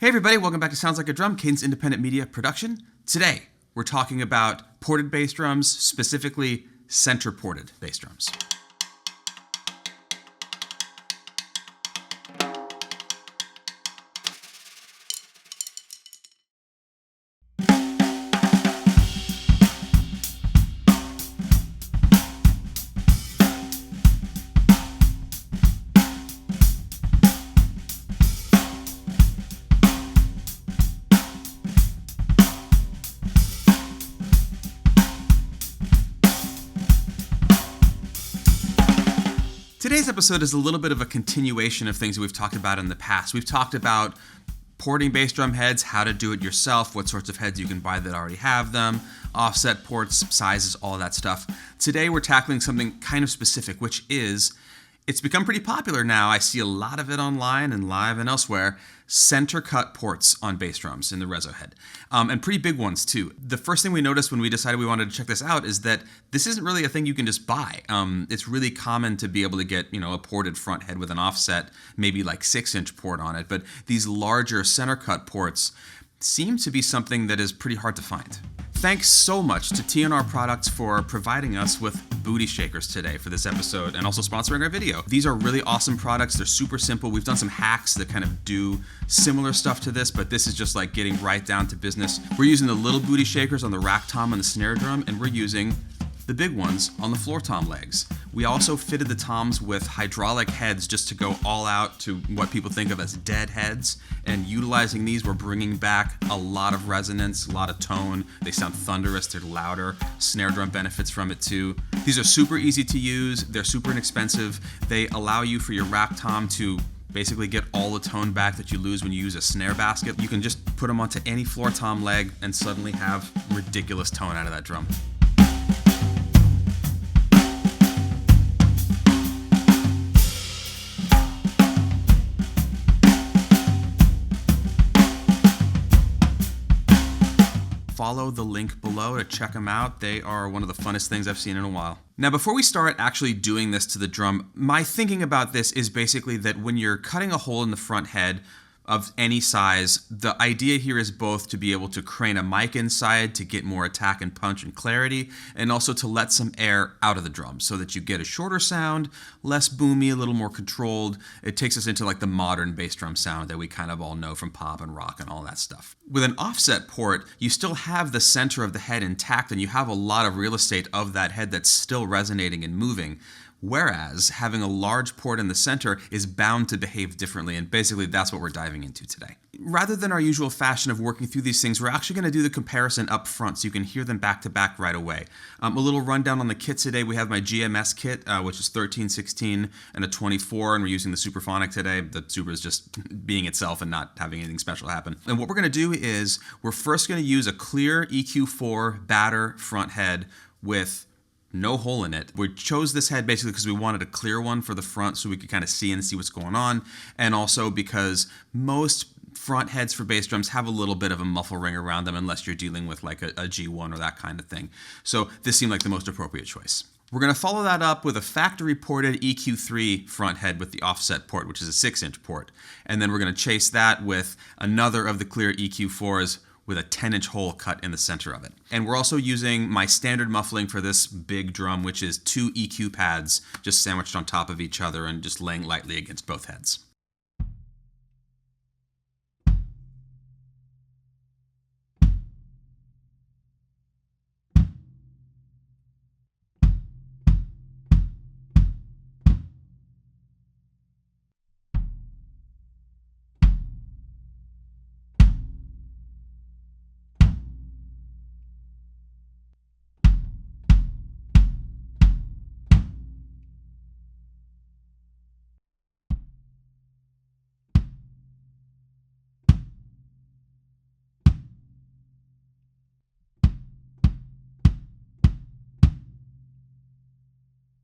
Hey everybody, welcome back to Sounds Like a Drum, Cadence Independent Media Production. Today, we're talking about ported bass drums, specifically center ported bass drums. Today's episode is a little bit of a continuation of things that we've talked about in the past. We've talked about porting bass drum heads, how to do it yourself, what sorts of heads you can buy that already have them, offset ports, sizes, all of that stuff. Today we're tackling something kind of specific, which is, it's become pretty popular now. I see a lot of it online and live and elsewhere. Center cut ports on bass drums in the Reso head. And pretty big ones too. The first thing we noticed when we decided we wanted to check this out is that this isn't really a thing you can just buy. It's really common to be able to get, a ported front head with an offset, maybe like 6-inch port on it. But these larger center cut ports seem to be something that is pretty hard to find. Thanks so much to TNR Products for providing us with booty shakers today for this episode and also sponsoring our video. These are really awesome products. They're super simple. We've done some hacks that kind of do similar stuff to this, but this is just like getting right down to business. We're using the little booty shakers on the rack tom and the snare drum, and we're using the big ones on the floor tom legs. We also fitted the toms with hydraulic heads just to go all out to what people think of as dead heads. And utilizing these, we're bringing back a lot of resonance, a lot of tone. They sound thunderous, they're louder. Snare drum benefits from it too. These are super easy to use, they're super inexpensive. They allow you for your rack tom to basically get all the tone back that you lose when you use a snare basket. You can just put them onto any floor tom leg and suddenly have ridiculous tone out of that drum. Follow the link below to check them out. They are one of the funnest things I've seen in a while. Now, before we start actually doing this to the drum, my thinking about this is basically that when you're cutting a hole in the front head of any size, the idea here is both to be able to crane a mic inside to get more attack and punch and clarity, and also to let some air out of the drum so that you get a shorter sound, less boomy, a little more controlled. It takes us into like the modern bass drum sound that we kind of all know from pop and rock and all that stuff. With an offset port, you still have the center of the head intact and you have a lot of real estate of that head that's still resonating and moving. Whereas having a large port in the center is bound to behave differently, and basically that's what we're diving into today. Rather than our usual fashion of working through these things, we're actually going to do the comparison up front so you can hear them back to back right away. A little rundown on the kit today. We have my GMS kit, which is 13, 16, and a 24, and we're using the Supraphonic today. The Supra is just being itself and not having anything special happen. And what we're going to do is we're first going to use a clear EQ4 batter front head with no hole in it. We chose this head basically because we wanted a clear one for the front so we could kind of see what's going on, and also because most front heads for bass drums have a little bit of a muffle ring around them unless you're dealing with like a G1 or that kind of thing. So this seemed like the most appropriate choice. We're going to follow that up with a factory ported EQ3 front head with the offset port, which is a 6-inch port. And then we're going to chase that with another of the clear EQ4s with a 10-inch hole cut in the center of it. And we're also using my standard muffling for this big drum, which is 2 EQ pads just sandwiched on top of each other and just laying lightly against both heads.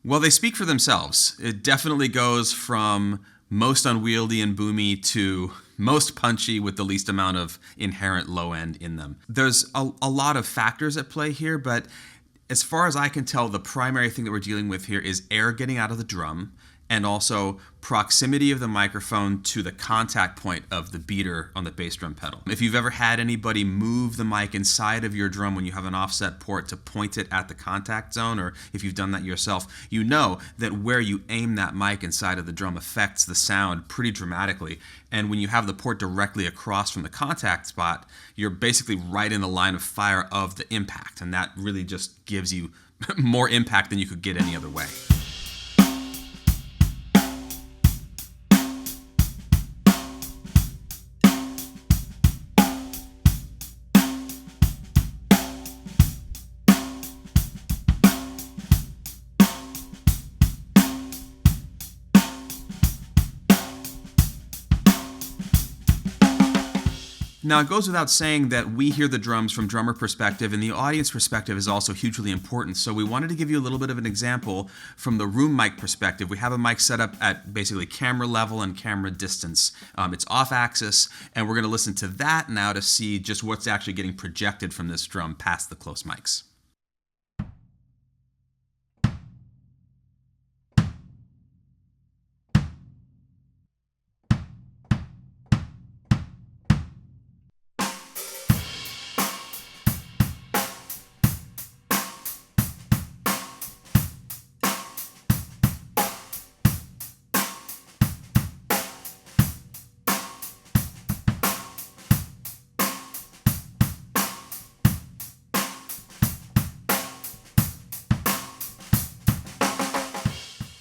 Well, they speak for themselves. It definitely goes from most unwieldy and boomy to most punchy with the least amount of inherent low end in them. There's a lot of factors at play here, but as far as I can tell, the primary thing that we're dealing with here is air getting out of the drum and also proximity of the microphone to the contact point of the beater on the bass drum pedal. If you've ever had anybody move the mic inside of your drum when you have an offset port to point it at the contact zone, or if you've done that yourself, you know that where you aim that mic inside of the drum affects the sound pretty dramatically. And when you have the port directly across from the contact spot, you're basically right in the line of fire of the impact, and that really just gives you more impact than you could get any other way. Now, it goes without saying that we hear the drums from drummer perspective, and the audience perspective is also hugely important. So we wanted to give you a little bit of an example from the room mic perspective. We have a mic set up at basically camera level and camera distance. It's off axis, and we're going to listen to that now to see just what's actually getting projected from this drum past the close mics.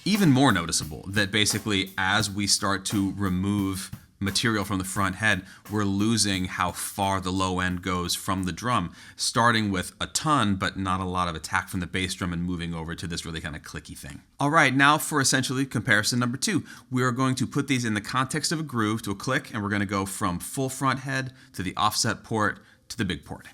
Even more noticeable that basically as we start to remove material from the front head, we're losing how far the low end goes from the drum, starting with a ton but not a lot of attack from the bass drum and moving over to this really kind of clicky thing. All right, now for essentially comparison number 2. We are going to put these in the context of a groove to a click, and we're going to go from full front head to the offset port to the big port.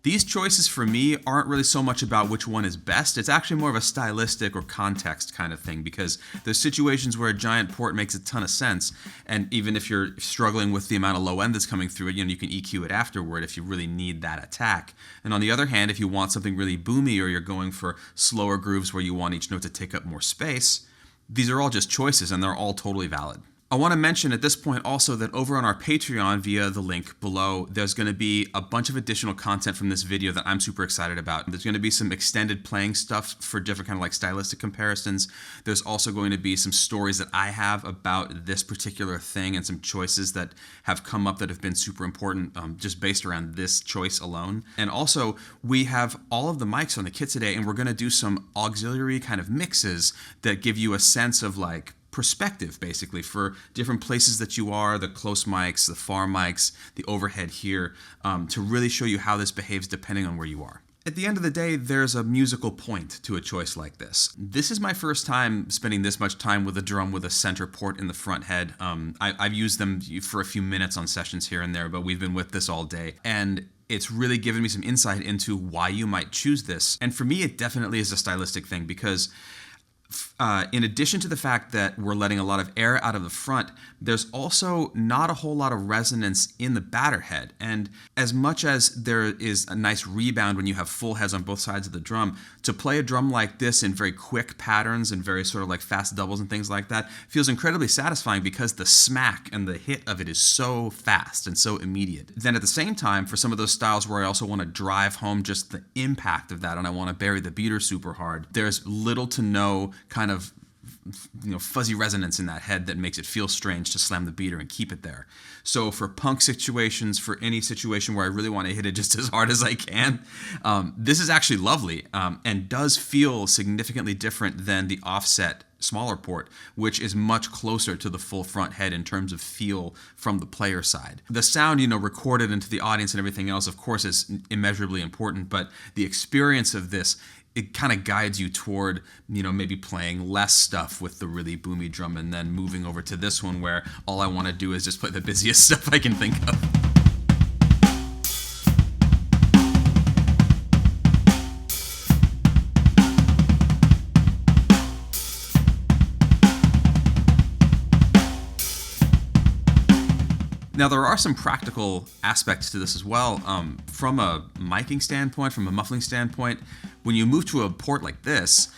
These choices for me aren't really so much about which one is best. It's actually more of a stylistic or context kind of thing, because there's situations where a giant port makes a ton of sense, and even if you're struggling with the amount of low end that's coming through it, you can EQ it afterward if you really need that attack. And on the other hand, if you want something really boomy, or you're going for slower grooves where you want each note to take up more space, these are all just choices and they're all totally valid. I want to mention at this point also that over on our Patreon via the link below, there's going to be a bunch of additional content from this video that I'm super excited about. There's going to be some extended playing stuff for different kind of like stylistic comparisons. There's also going to be some stories that I have about this particular thing and some choices that have come up that have been super important just based around this choice alone. And also we have all of the mics on the kit today, and we're going to do some auxiliary kind of mixes that give you a sense of like perspective basically for different places that you are, the close mics, the far mics, the overhead here, to really show you how this behaves depending on where you are. At the end of the day, there's a musical point to a choice like this. This is my first time spending this much time with a drum with a center port in the front head. I've used them for a few minutes on sessions here and there, but we've been with this all day. And it's really given me some insight into why you might choose this. And for me, it definitely is a stylistic thing, because in addition to the fact that we're letting a lot of air out of the front, there's also not a whole lot of resonance in the batter head. And as much as there is a nice rebound when you have full heads on both sides of the drum, to play a drum like this in very quick patterns and very sort of like fast doubles and things like that feels incredibly satisfying, because the smack and the hit of it is so fast and so immediate. Then at the same time, for some of those styles where I also want to drive home just the impact of that and I want to bury the beater super hard, there's little to no kind of fuzzy resonance in that head that makes it feel strange to slam the beater and keep it there. So for punk situations, for any situation where I really want to hit it just as hard as I can, this is actually lovely and does feel significantly different than the offset smaller port, which is much closer to the full front head in terms of feel from the player side. The sound, recorded into the audience and everything else, of course, is immeasurably important, but the experience of this it kind of guides you toward, maybe playing less stuff with the really boomy drum and then moving over to this one where all I want to do is just play the busiest stuff I can think of. Now, there are some practical aspects to this as well. From a miking standpoint, from a muffling standpoint, when you move to a port like this,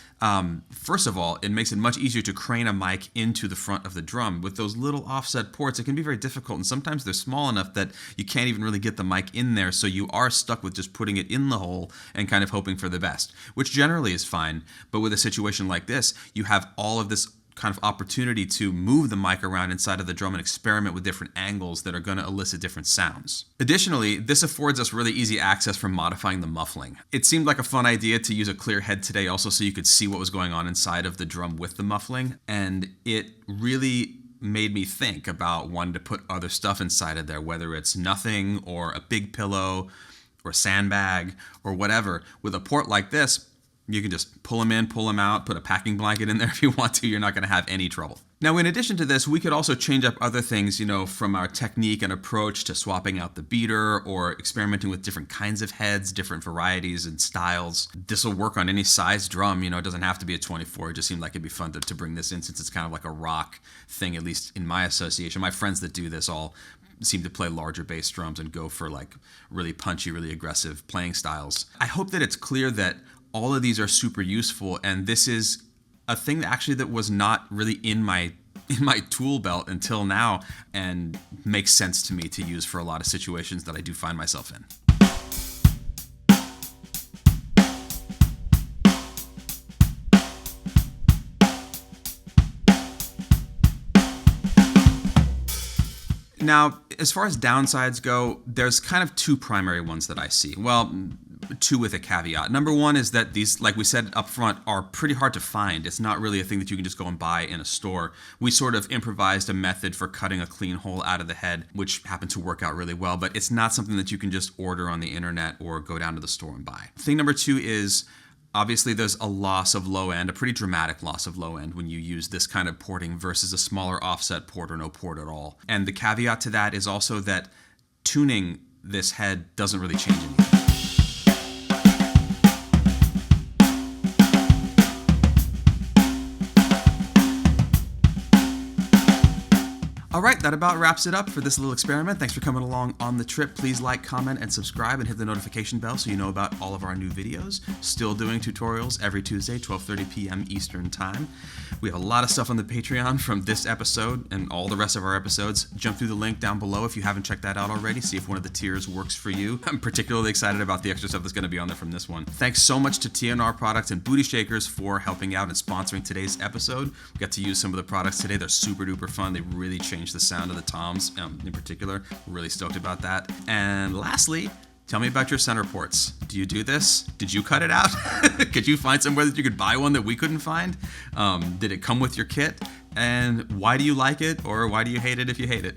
first of all, it makes it much easier to crane a mic into the front of the drum. With those little offset ports, it can be very difficult, and sometimes they're small enough that you can't even really get the mic in there, so you are stuck with just putting it in the hole and kind of hoping for the best, which generally is fine. But with a situation like this, you have all of this kind of opportunity to move the mic around inside of the drum and experiment with different angles that are going to elicit different sounds. Additionally, this affords us really easy access for modifying the muffling. It seemed like a fun idea to use a clear head today also so you could see what was going on inside of the drum with the muffling, and it really made me think about wanting to put other stuff inside of there, whether it's nothing or a big pillow or a sandbag or whatever. With a port like this, you can just pull them in, pull them out, put a packing blanket in there if you want to. You're not going to have any trouble. Now, in addition to this, we could also change up other things, from our technique and approach to swapping out the beater or experimenting with different kinds of heads, different varieties and styles. This will work on any size drum. It doesn't have to be a 24. It just seemed like it'd be fun to bring this in since it's kind of like a rock thing, at least in my association. My friends that do this all seem to play larger bass drums and go for like really punchy, really aggressive playing styles. I hope that it's clear that all of these are super useful, and this is a thing that was not really in my tool belt until now, and makes sense to me to use for a lot of situations that I do find myself in. Now, as far as downsides go, there's kind of two primary ones that I see. Well, two with a caveat. Number one is that these, like we said up front, are pretty hard to find. It's not really a thing that you can just go and buy in a store. We sort of improvised a method for cutting a clean hole out of the head, which happened to work out really well, but it's not something that you can just order on the internet or go down to the store and buy. Thing number two is, obviously, there's a loss of low end, a pretty dramatic loss of low end when you use this kind of porting versus a smaller offset port or no port at all. And the caveat to that is also that tuning this head doesn't really change anything. All right, that about wraps it up for this little experiment. Thanks for coming along on the trip. Please like, comment, and subscribe, and hit the notification bell so you know about all of our new videos. Still doing tutorials every Tuesday, 12:30 p.m. Eastern Time. We have a lot of stuff on the Patreon from this episode and all the rest of our episodes. Jump through the link down below if you haven't checked that out already. See if one of the tiers works for you. I'm particularly excited about the extra stuff that's going to be on there from this one. Thanks so much to TNR Products and Booty Shakers for helping out and sponsoring today's episode. We got to use some of the products today. They're super duper fun. They really changed the sound of the toms in particular. Really stoked about that. And lastly, tell me about your center ports. Do you do this? Did you cut it out? Could you find somewhere that you could buy one that we couldn't find? Did it come with your kit? And why do you like it, or why do you hate it if you hate it?